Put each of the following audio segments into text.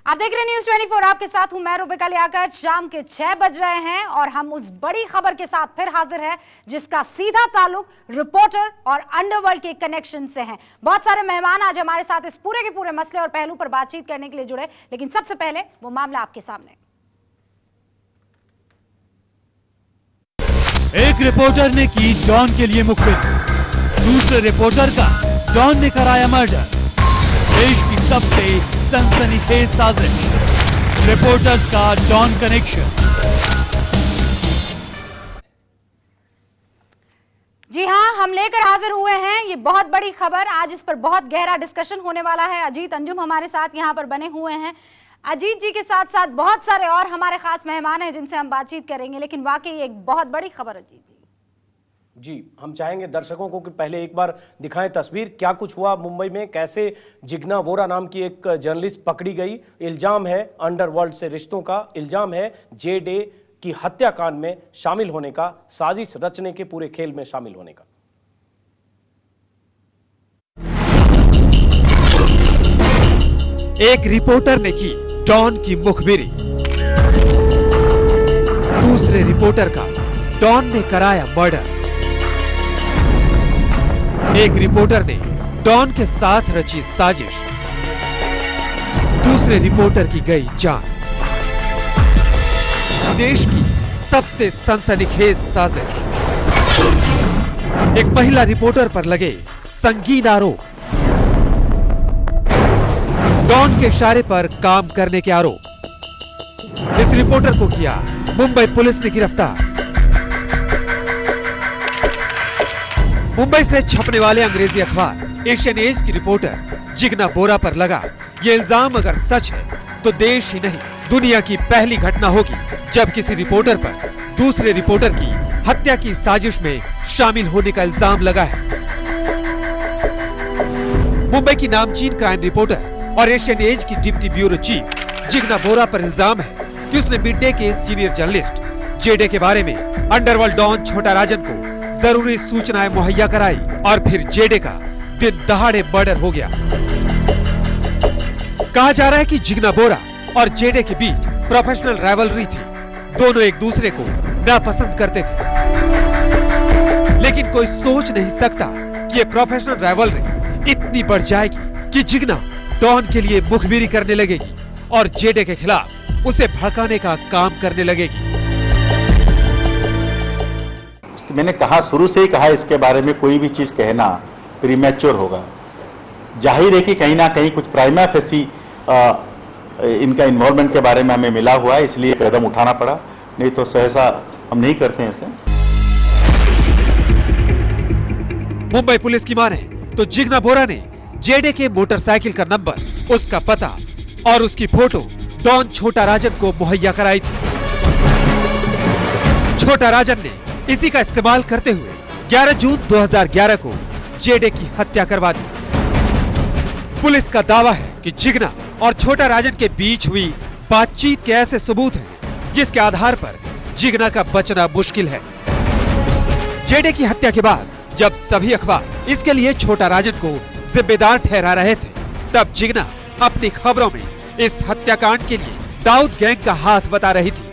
आप देख रहे हैं न्यूज 24। आपके साथ हूं मैं रूबिका लियाकत। शाम के 6 बज रहे हैं और हम उस बड़ी खबर के साथ फिर हाजिर हैं जिसका सीधा ताल्लुक रिपोर्टर और अंडरवर्ल्ड के कनेक्शन से है। बहुत सारे मेहमान आज हमारे साथ इस पूरे के पूरे मसले और पहलू पर बातचीत करने के लिए जुड़े, लेकिन सबसे पहले वो मामला आपके सामने। एक रिपोर्टर ने की डॉन के लिए मुखबिरी, दूसरे रिपोर्टर का डॉन ने कराया मर्डर। देश की सबसे सनसनीखेज साजिश, रिपोर्टर्स का डॉन कनेक्शन। जी हां, हम लेकर हाजिर हुए हैं ये बहुत बड़ी खबर। आज इस पर बहुत गहरा डिस्कशन होने वाला है। अजीत अंजुम हमारे साथ यहां पर बने हुए हैं। अजीत जी के साथ साथ बहुत सारे और हमारे खास मेहमान हैं जिनसे हम बातचीत करेंगे, लेकिन वाकई एक बहुत बड़ी खबर अजीत जी। हम चाहेंगे दर्शकों को कि पहले एक बार दिखाएं तस्वीर, क्या कुछ हुआ मुंबई में, कैसे जिग्ना बोरा नाम की एक जर्नलिस्ट पकड़ी गई। इल्जाम है अंडरवर्ल्ड से रिश्तों का, इल्जाम है जे.डे की हत्याकांड में शामिल होने का, साजिश रचने के पूरे खेल में शामिल होने का। एक रिपोर्टर ने की डॉन की मुखबिरी, दूसरे रिपोर्टर का डॉन ने कराया मर्डर। एक रिपोर्टर ने डॉन के साथ रची साजिश, दूसरे रिपोर्टर की गई जान। देश की सबसे सनसनीखेज साजिश, एक महिला रिपोर्टर पर लगे संगीन आरोप, डॉन के इशारे पर काम करने के आरोप। इस रिपोर्टर को किया मुंबई पुलिस ने गिरफ्तार। मुंबई से छपने वाले अंग्रेजी अखबार एशियन एज की रिपोर्टर जिग्ना बोरा पर लगा ये इल्जाम अगर सच है तो देश ही नहीं दुनिया की पहली घटना होगी जब किसी रिपोर्टर पर दूसरे रिपोर्टर की हत्या की साजिश में शामिल होने का इल्जाम लगा है। मुंबई की नामचीन क्राइम रिपोर्टर और एशियन एज की डिप्टी ब्यूरो चीफ जिग्ना बोरा पर इल्जाम है कि उसने मिड डे के सीनियर जर्नलिस्ट जे.डे के बारे में अंडरवर्ल्ड डॉन छोटा राजन को जरूरी सूचनाएं मुहैया कराई और फिर जे.डे का दिन दहाड़े मर्डर हो गया। कहा जा रहा है कि जिग्ना बोरा और जे.डे के बीच प्रोफेशनल राइवलरी थी। दोनों एक दूसरे को नापसंद करते थे, लेकिन कोई सोच नहीं सकता कि ये प्रोफेशनल राइवलरी इतनी बढ़ जाएगी कि जिग्ना डॉन के लिए मुखबिरी करने लगेगी और जे.डे के खिलाफ उसे भड़काने का काम करने लगेगी। मैंने कहा, शुरू से ही कहा, इसके बारे में कोई भी चीज कहना प्रीमैच्योर होगा। जाहिर है कि कहीं ना कहीं कुछ प्राइमा फेसी इनका इन्वॉल्वमेंट के बारे में हमें मिला हुआ है, इसलिए कदम उठाना पड़ा, नहीं तो सहसा हम नहीं करते हैं ऐसे। मुंबई पुलिस की माने तो जिग्ना बोरा ने जे.डे के मोटरसाइकिल का नंबर, उसका पता और उसकी फोटो डॉन छोटा राजन को मुहैया कराई थी। छोटा राजन ने इसी का इस्तेमाल करते हुए 11 जून 2011 को जे.डे की हत्या करवा दी। पुलिस का दावा है कि जिग्ना और छोटा राजन के बीच हुई बातचीत के ऐसे सबूत हैं जिसके आधार पर जिग्ना का बचना मुश्किल है। जे.डे की हत्या के बाद जब सभी अखबार इसके लिए छोटा राजन को जिम्मेदार ठहरा रहे थे, तब जिग्ना अपनी खबरों में इस हत्याकांड के लिए दाऊद गैंग का हाथ बता रही थी।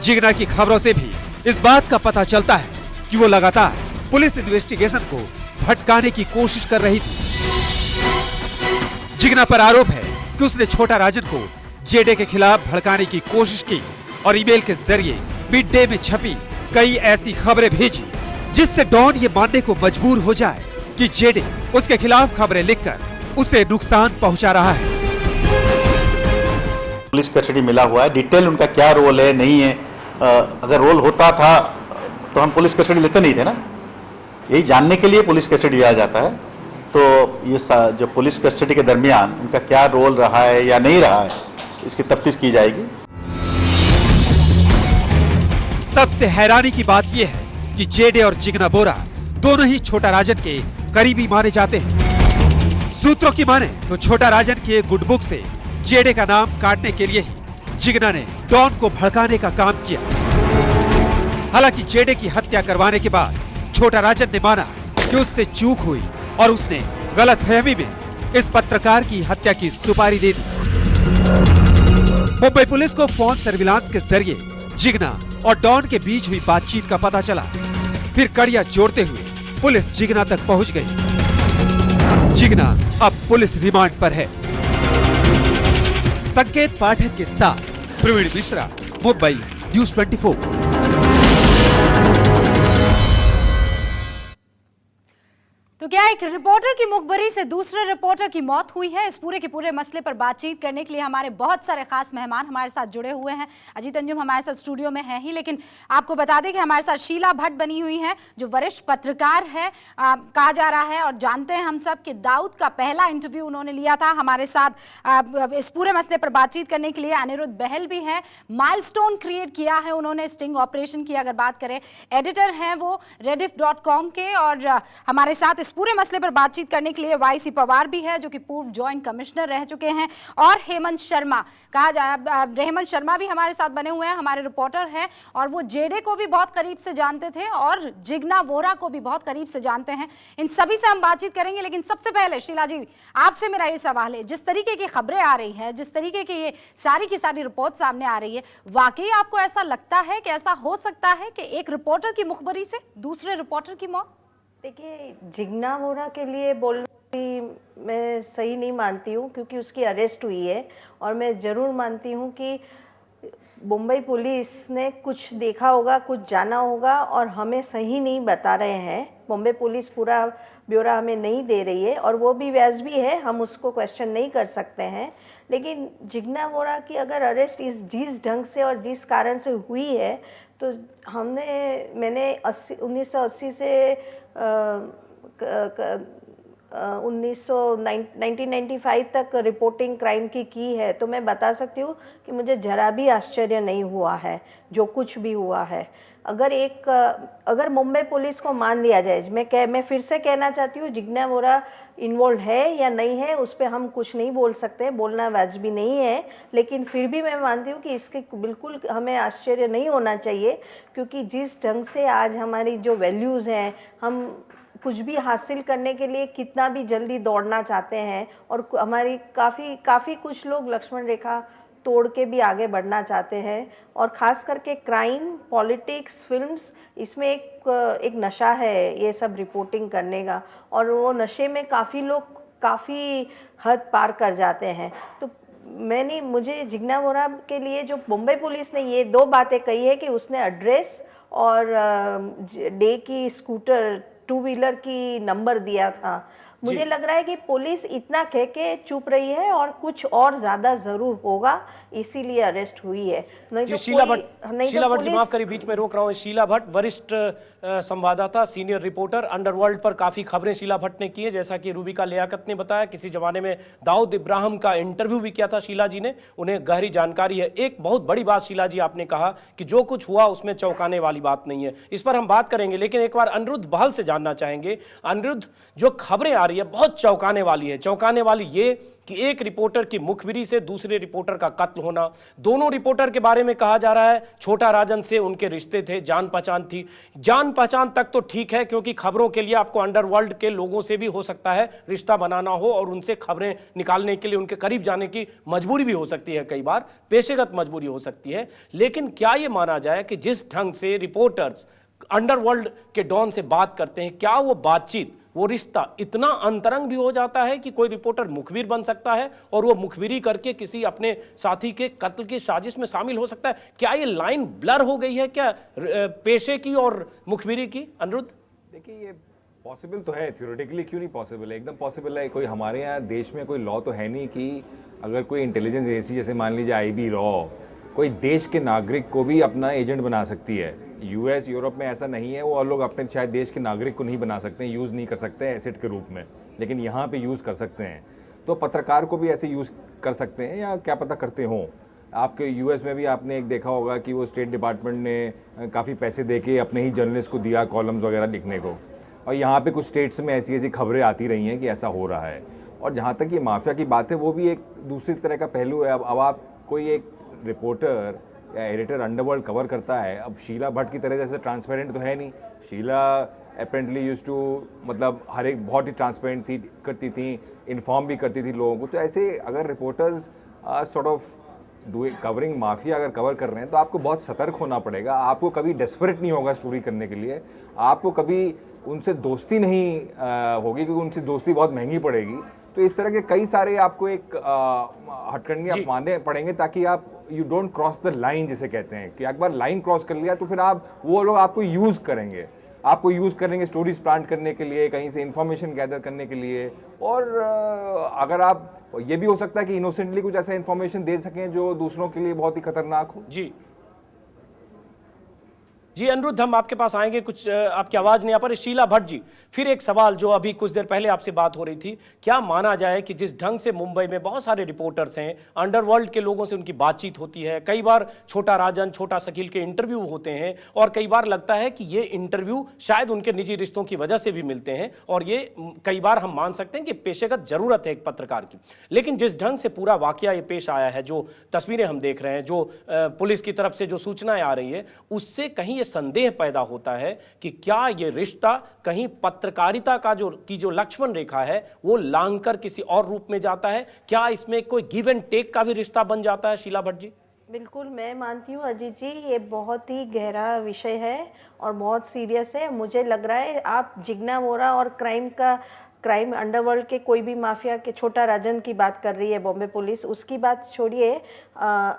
जिग्ना की खबरों से भी इस बात का पता चलता है कि वो लगातार पुलिस इन्वेस्टिगेशन को भटकाने की कोशिश कर रही थी। जिग्ना पर आरोप है कि उसने छोटा राजन को जे.डे के खिलाफ भड़काने की कोशिश की और ईमेल के जरिए मिड डे में छपी कई ऐसी खबरें भेजी जिससे डॉन ये मानने को मजबूर हो जाए कि जे.डे उसके खिलाफ खबरें लिखकर उसे नुकसान पहुंचा रहा है। पुलिस कस्टडी मिला हुआ है, डिटेल उनका क्या रोल है नहीं है, अगर रोल होता था तो हम पुलिस कस्टडी लेते नहीं थे ना। यही जानने के लिए पुलिस कस्टडी लिया जाता है। तो ये जो पुलिस कस्टडी के दरमियान उनका क्या रोल रहा है या नहीं रहा है, इसकी तफ्तीश की जाएगी। सबसे हैरानी की बात यह है कि जे.डे और जिग्ना बोरा दोनों ही छोटा राजन के करीबी माने जाते हैं। सूत्रों की माने तो छोटा राजन के गुड बुक से जे.डे का नाम काटने के लिए ही जिग्ना ने डॉन को भड़काने का काम किया। हालांकि जे.डे की हत्या करवाने के बाद छोटा राजन ने माना कि उससे चूक हुई और उसने गलतफहमी में इस पत्रकार की हत्या की सुपारी दे दी। मुंबई पुलिस को फोन सर्विलांस के जरिए जिग्ना और डॉन के बीच हुई बातचीत का पता चला। फिर कड़ियां जोड़ते हुए पुलिस जिग्ना तक पहुंच गई। जिग्ना अब पुलिस रिमांड पर है। संकेत पाठक के साथ प्रवीण मिश्रा, मुंबई न्यूज 24। तो क्या एक रिपोर्टर की मुखबरी से दूसरे रिपोर्टर की मौत हुई है? इस पूरे के पूरे मसले पर बातचीत करने के लिए हमारे बहुत सारे खास मेहमान हमारे साथ जुड़े हुए हैं। अजीत अंजुम हमारे साथ स्टूडियो में है ही, लेकिन आपको बता दें कि हमारे साथ शीला भट्ट बनी हुई है, जो वरिष्ठ पत्रकार है कहा जा रहा है, और जानते हैं हम सब कि दाऊद का पहला इंटरव्यू उन्होंने लिया था। हमारे साथ इस पूरे मसले पर बातचीत करने के लिए अनिरुद्ध बहल भी है। माइलस्टोन क्रिएट किया है उन्होंने स्टिंग ऑपरेशन की, अगर बात करें। एडिटर हैं वो rediff.com के, और हमारे साथ इस पूरे मसले पर बातचीत करने के लिए वाईसी पवार भी है, जो कि पूर्व जॉइंट कमिश्नर रह चुके हैं, और हेमंत शर्मा हेमंत शर्मा भी हमारे साथ बने हुए हैं, हमारे रिपोर्टर हैं, और वो जेडे को भी बहुत करीब से जानते थे और जिग्ना वोरा को भी बहुत करीब से जानते हैं। इन सभी से हम बातचीत करेंगे, लेकिन सबसे पहले शीला जी, आपसे मेरा ये सवाल है, जिस तरीके की खबरें आ रही है, जिस तरीके की ये सारी की सारी रिपोर्ट सामने आ रही है, वाकई आपको ऐसा लगता है कि ऐसा हो सकता है कि एक रिपोर्टर की मुखबरी से दूसरे रिपोर्टर की मौत? देखिए, जिग्ना वोरा के लिए बोलना भी मैं सही नहीं मानती हूँ, क्योंकि उसकी अरेस्ट हुई है, और मैं ज़रूर मानती हूँ कि मुंबई पुलिस ने कुछ देखा होगा, कुछ जाना होगा, और हमें सही नहीं बता रहे हैं। मुंबई पुलिस पूरा ब्यौरा हमें नहीं दे रही है, और वो भी वाजिब है, हम उसको क्वेश्चन नहीं कर सकते हैं। लेकिन जिग्ना वोरा की अगर अरेस्ट जिस ढंग से और जिस कारण से हुई है, तो मैंने 1980 से 1995 तक रिपोर्टिंग क्राइम की है, तो मैं बता सकती हूँ कि मुझे जरा भी आश्चर्य नहीं हुआ है जो कुछ भी हुआ है। अगर मुंबई पुलिस को मान लिया जाए, मैं फिर से कहना चाहती हूँ, जिग्ना वोरा इन्वॉल्व है या नहीं है, उस पर हम कुछ नहीं बोल सकते, बोलना वाजिब नहीं है। लेकिन फिर भी मैं मानती हूँ कि इसके बिल्कुल हमें आश्चर्य नहीं होना चाहिए, क्योंकि जिस ढंग से आज हमारी जो वैल्यूज़ हैं, हम कुछ भी हासिल करने के लिए कितना भी जल्दी दौड़ना चाहते हैं, और हमारी काफ़ी कुछ लोग लक्ष्मण रेखा तोड़ के भी आगे बढ़ना चाहते हैं। और ख़ास करके क्राइम, पॉलिटिक्स, फिल्म्स, इसमें एक नशा है ये सब रिपोर्टिंग करने का, और वो नशे में काफ़ी लोग काफ़ी हद पार कर जाते हैं। तो मुझे जिग्ना वोरा के लिए जो मुंबई पुलिस ने ये 2 बातें कही है कि उसने एड्रेस और डे की स्कूटर 2 व्हीलर की नंबर दिया था, मुझे लग रहा है कि पुलिस इतना कह के चुप रही है, और कुछ और ज्यादा जरूर होगा, इसीलिए अरेस्ट हुई है। नहीं तो शीला भट्ट जी, माफ करिए बीच में रोक रहा हूँ। शीला भट्ट वरिष्ठ संवाददाता, सीनियर रिपोर्टर, अंडरवर्ल्ड पर काफी खबरें शीला भट्ट ने की है, जैसा कि रूबिका लियाकत ने बताया। किसी जमाने में दाऊद इब्राहिम का इंटरव्यू भी किया था शीला जी ने, उन्हें गहरी जानकारी है। एक बहुत बड़ी बात शीला जी आपने कहा कि जो कुछ हुआ उसमें चौंकाने वाली बात नहीं है, इस पर हम बात करेंगे, लेकिन एक बार अनिरुद्ध बहल से जानना चाहेंगे। अनिरुद्ध, जो खबरें आ रही है बहुत चौंकाने वाली है। चौंकाने वाली ये कि एक रिपोर्टर की मुखबिरी से दूसरे रिपोर्टर का कत्ल होना। दोनों रिपोर्टर के बारे में कहा जा रहा है छोटा राजन से उनके रिश्ते थे, जान पहचान थी। जान पहचान तक तो ठीक है, क्योंकि खबरों के लिए आपको अंडरवर्ल्ड के लोगों से भी हो सकता है रिश्ता बनाना हो, और उनसे खबरें निकालने के लिए उनके करीब जाने की मजबूरी भी हो सकती है, कई बार पेशेगत मजबूरी हो सकती है। लेकिन क्या यह माना जाए कि जिस ढंग से रिपोर्टर्स अंडरवर्ल्ड के डॉन से बात करते हैं, क्या वो बातचीत, वो रिश्ता इतना अंतरंग भी हो जाता है कि कोई रिपोर्टर मुखबिर बन सकता है और वो मुखबिरी करके किसी अपने साथी के कत्ल की साजिश में शामिल हो सकता है? क्या ये लाइन ब्लर हो गई है क्या पेशे की और मुखबिरी की? अनिरुद्ध, देखिए, ये पॉसिबल तो है, थ्योरेटिकली क्यों नहीं पॉसिबल है, एकदम पॉसिबल है। कोई हमारे यहाँ देश में कोई लॉ तो है नहीं कि अगर कोई इंटेलिजेंस एजेंसी, जैसे मान लीजिए IB लॉ, कोई देश के नागरिक को भी अपना एजेंट बना सकती है। US, यूरोप में ऐसा नहीं है, वो और लोग अपने शायद देश के नागरिक को नहीं बना सकते हैं, यूज़ नहीं कर सकते हैं एसेट के रूप में, लेकिन यहाँ पे यूज़ कर सकते हैं। तो पत्रकार को भी ऐसे यूज़ कर सकते हैं, या क्या पता करते हों। आपके US में भी आपने एक देखा होगा कि वो स्टेट डिपार्टमेंट ने काफ़ी पैसे दे के अपने ही जर्नलिस्ट को दिया कॉलम्स वगैरह लिखने को, और यहाँ पे कुछ स्टेट्स में ऐसी ऐसी खबरें आती रही हैं कि ऐसा हो रहा है। और जहाँ तक ये माफिया की बात है, वो भी एक दूसरी तरह का पहलू है। अब आप कोई एक रिपोर्टर या एडिटर अंडरवर्ल्ड कवर करता है, अब शीला भट्ट की तरह जैसे ट्रांसपेरेंट तो है नहीं। शीला अपेरेंटली यूज्ड टू, मतलब हर एक बहुत ही ट्रांसपेरेंट करती थी, इन्फॉर्म भी करती थी लोगों को। तो ऐसे अगर reporters sort of covering mafia अगर कवर कर रहे हैं तो आपको बहुत सतर्क होना पड़ेगा। आपको कभी डेस्परेट नहीं होगा स्टोरी करने के लिए, आपको कभी उनसे दोस्ती नहीं होगी, क्योंकि उनसे दोस्ती बहुत महंगी पड़ेगी। तो इस तरह के कई सारे आपको एक हथकंडे आप मानने पड़ेंगे, ताकि आप you don't cross the line जिसे कहते हैं, कि एक बार लाइन क्रॉस कर लिया तो फिर वो लोग आपको यूज करेंगे, स्टोरीज प्लांट करने के लिए, कहीं से इंफॉर्मेशन गैदर करने के लिए। और अगर आप, ये भी हो सकता है कि इनोसेंटली कुछ ऐसा इंफॉर्मेशन दे सकें जो दूसरों के लिए बहुत ही खतरनाक हो। जी अनिरुद्ध, हम आपके पास आएंगे। कुछ आपकी आवाज नहीं आ पा रही। शीला भट्ट जी, फिर एक सवाल जो अभी कुछ देर पहले आपसे बात हो रही थी, क्या माना जाए कि जिस ढंग से मुंबई में बहुत सारे रिपोर्टर्स हैं, अंडरवर्ल्ड के लोगों से उनकी बातचीत होती है, कई बार छोटा राजन, छोटा शकील के इंटरव्यू होते हैं, और कई बार लगता है कि ये इंटरव्यू शायद उनके निजी रिश्तों की वजह से भी मिलते हैं, और ये कई बार हम मान सकते हैं कि पेशेगत जरूरत है एक पत्रकार की। लेकिन जिस ढंग से पूरा वाकया ये पेश आया है, जो तस्वीरें हम देख रहे हैं, जो पुलिस की तरफ से जो सूचनाएं आ रही है, उससे कहीं संदेह पैदा होता है कि क्या यह रिश्ता कहीं पत्रकारिता का जो लक्ष्मण रेखा है वो लांघकर किसी और रूप में जाता है? क्या इसमें कोई गिव एंड टेक का भी रिश्ता बन जाता है? शीला भट्ट जी। बिल्कुल, मैं मानती हूँ अजीत जी, ये बहुत ही गहरा विषय है और बहुत सीरियस है। मुझे लग रहा है आप जिग्ना वोरा और क्राइम अंडरवर्ल्ड के कोई भी माफिया के, छोटा राजन की बात कर रही है बॉम्बे पुलिस, उसकी बात छोड़िए,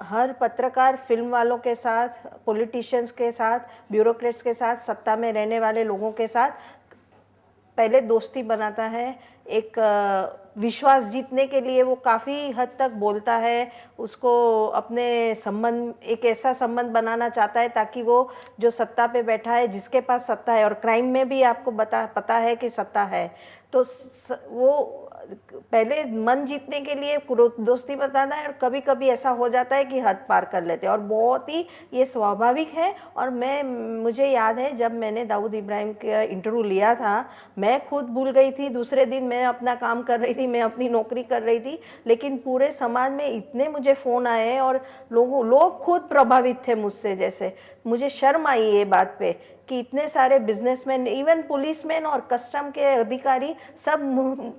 हर पत्रकार फिल्म वालों के साथ, पॉलिटिशियंस के साथ, ब्यूरोक्रेट्स के साथ, सत्ता में रहने वाले लोगों के साथ पहले दोस्ती बनाता है। एक विश्वास जीतने के लिए वो काफ़ी हद तक बोलता है, उसको अपने संबंध, एक ऐसा संबंध बनाना चाहता है ताकि वो जो सत्ता पे बैठा है, जिसके पास सत्ता है, और क्राइम में भी आपको पता है कि सत्ता है, तो वो पहले मन जीतने के लिए दोस्ती बताता है, और कभी कभी ऐसा हो जाता है कि हद पार कर लेते हैं, और बहुत ही ये स्वाभाविक है। और मुझे याद है जब मैंने दाऊद इब्राहिम का इंटरव्यू लिया था, मैं खुद भूल गई थी, दूसरे दिन मैं अपना काम कर रही थी, मैं अपनी नौकरी कर रही थी, लेकिन पूरे समाज में इतने मुझे फ़ोन आए और लोग खुद प्रभावित थे मुझसे। जैसे मुझे शर्म आई ये बात पे कि इतने सारे बिजनेसमैन, इवन पुलिसमैन और कस्टम के अधिकारी सब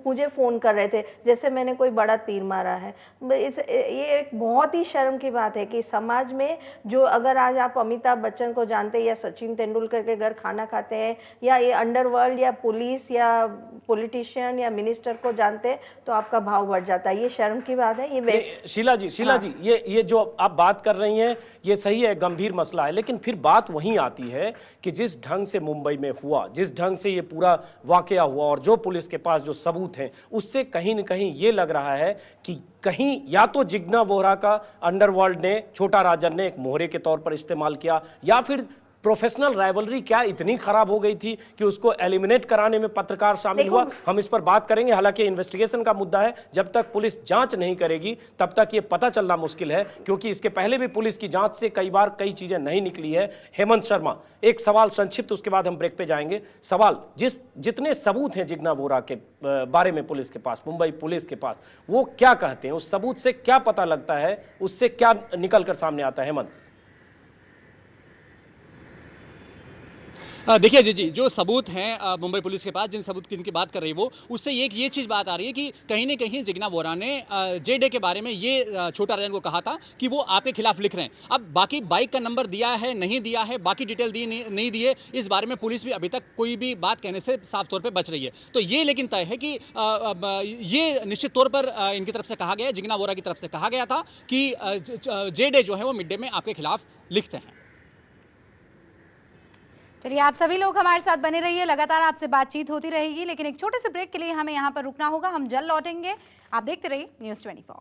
मुझे फ़ोन कर रहे थे जैसे मैंने कोई बड़ा तीर मारा है। ये एक बहुत ही शर्म की बात है कि समाज में जो, अगर आज आप अमिताभ बच्चन को जानते हैं या सचिन तेंदुलकर के घर खाना खाते हैं, या ये अंडरवर्ल्ड या पुलिस या पॉलिटिशियन या मिनिस्टर को जानते हैं, तो आपका भाव बढ़ जाता है। ये शर्म की बात है। ये शीला जी, ये जो आप बात कर रही हैं ये सही है, गंभीर मसला है, लेकिन फिर बात वहीं आती है कि जिस ढंग से मुंबई में हुआ, जिस ढंग से ये पूरा वाकया हुआ, और जो पुलिस के पास जो सबूत हैं, उससे कहीं न कहीं ये लग रहा है कि कहीं या तो जिग्ना वोरा का अंडरवर्ल्ड ने, छोटा राजन ने एक मोहरे के तौर पर इस्तेमाल किया, या फिर प्रोफेशनल राइवलरी क्या इतनी खराब हो गई थी कि उसको एलिमिनेट कराने में पत्रकार शामिल हुआ। हम इस पर बात करेंगे, हालांकि इन्वेस्टिगेशन का मुद्दा है, जब तक पुलिस जांच नहीं करेगी तब तक ये पता चलना मुश्किल है, क्योंकि इसके पहले भी पुलिस की जांच से कई बार कई चीजें नहीं निकली है। हेमंत शर्मा, एक सवाल संक्षिप्त, उसके बाद हम ब्रेक पे जाएंगे। सवाल, जितने सबूत हैं जिग्ना वोरा के बारे में पुलिस के पास, मुंबई पुलिस के पास, वो क्या कहते हैं? उस सबूत से क्या पता लगता है? उससे क्या निकल कर सामने आता है? हेमंत। देखिए जी, जो सबूत हैं मुंबई पुलिस के पास, जिन सबूत की इनकी बात कर रही है वो, उससे ये चीज़ बात आ रही है कि कहीं न कहीं जिग्ना वोरा ने जे.डे के बारे में ये छोटा राजन को कहा था कि वो आपके खिलाफ लिख रहे हैं। अब बाकी बाइक का नंबर दिया है, नहीं दिया है, बाकी डिटेल दी नहीं दी है, इस बारे में पुलिस भी अभी तक कोई भी बात कहने से साफ तौर पर बच रही है। तो ये लेकिन तय है कि ये निश्चित तौर पर इनकी तरफ से कहा गया है, जिग्ना वोरा की तरफ से कहा गया था कि जे.डे जो है वो मिड डे में आपके खिलाफ लिखते हैं। चलिए, आप सभी लोग हमारे साथ बने रहिए, लगातार आपसे बातचीत होती रहेगी, लेकिन एक छोटे से ब्रेक के लिए हमें यहाँ पर रुकना होगा। हम जल्द लौटेंगे, आप देखते रहिए News 24।